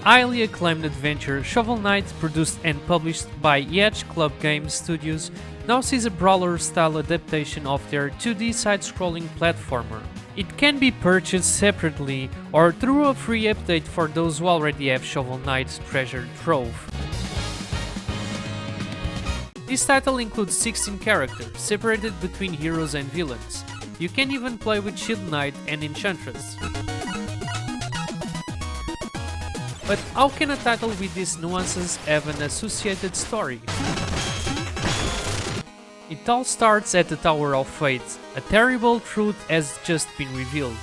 highly acclaimed adventure, Shovel Knight, produced and published by Yacht Club Games studios, now sees a brawler-style adaptation of their 2D side-scrolling platformer. It can be purchased separately or through a free update for those who already have Shovel Knight's treasure trove. This title includes 16 characters, separated between heroes and villains. You can even play with Shield Knight and Enchantress. But how can a title with these nuances have an associated story? It all starts at the Tower of Fate. A terrible truth has just been revealed.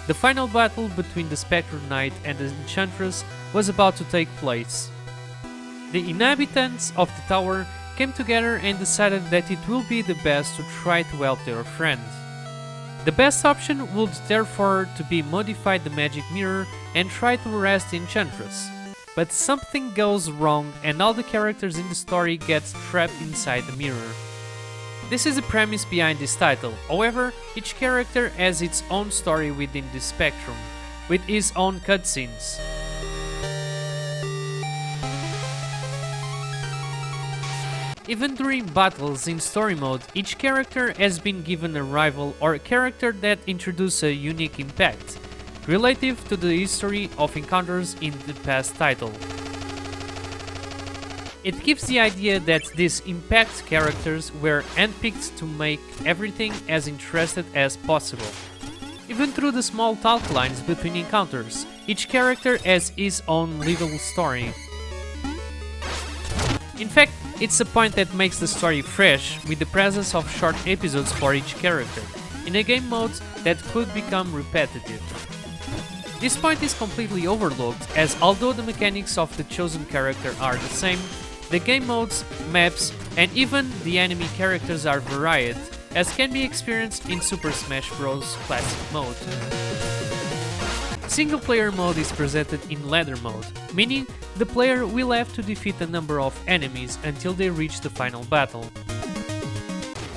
The final battle between the Spectre Knight and the Enchantress was about to take place. The inhabitants of the tower came together and decided that it will be the best to try to help their friend. The best option would therefore to be modify the magic mirror and try to arrest the Enchantress. But something goes wrong and all the characters in the story get trapped inside the mirror. This is the premise behind this title. However, each character has its own story within this spectrum, with his own cutscenes. Even during battles in story mode, each character has been given a rival or a character that introduces a unique impact, relative to the history of encounters in the past title. It gives the idea that these impact characters were handpicked to make everything as interesting as possible. Even through the small talk lines between encounters, each character has his own little story. In fact, it's a point that makes the story fresh, with the presence of short episodes for each character, in a game mode that could become repetitive. This point is completely overlooked, as although the mechanics of the chosen character are the same, the game modes, maps, and even the enemy characters are varied, as can be experienced in Super Smash Bros. Classic mode. Single player mode is presented in ladder mode, meaning the player will have to defeat a number of enemies until they reach the final battle.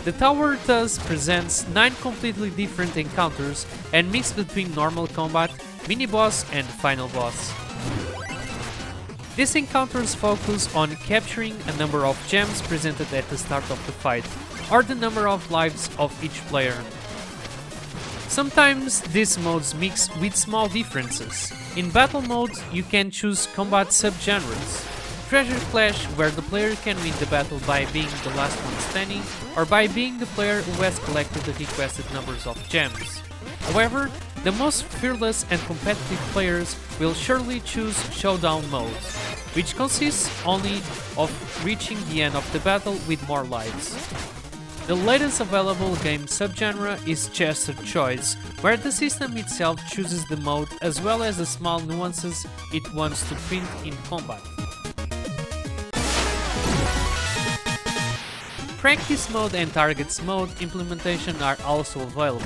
The tower thus presents 9 completely different encounters and mix between normal combat, mini-boss and final boss. These encounters focus on capturing a number of gems presented at the start of the fight, or the number of lives of each player. Sometimes these modes mix with small differences. In battle mode, you can choose combat subgenres. Treasure Clash, where the player can win the battle by being the last one standing, or by being the player who has collected the requested numbers of gems. However, the most fearless and competitive players will surely choose Showdown mode, which consists only of reaching the end of the battle with more lives. The latest available game subgenre is Chess of Choice, where the system itself chooses the mode as well as the small nuances it wants to print in combat. Practice mode and Targets mode implementation are also available.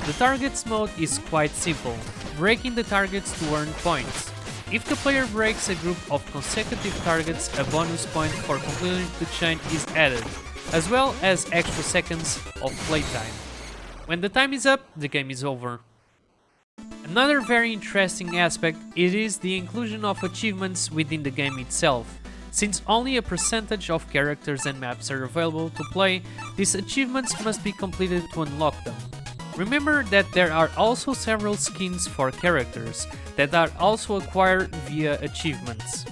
The Targets mode is quite simple, breaking the targets to earn points. If the player breaks a group of consecutive targets, a bonus point for completing the chain is added, as well as extra seconds of playtime. When the time is up, the game is over. Another very interesting aspect is the inclusion of achievements within the game itself. Since only a percentage of characters and maps are available to play, these achievements must be completed to unlock them. Remember that there are also several skins for characters that are also acquired via achievements.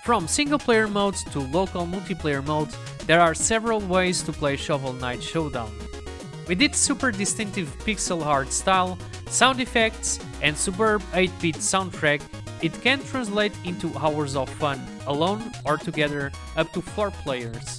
From single player modes to local multiplayer modes, there are several ways to play Shovel Knight Showdown. With its super distinctive pixel art style, sound effects, and superb 8-bit soundtrack, it can translate into hours of fun, alone or together, up to 4 players.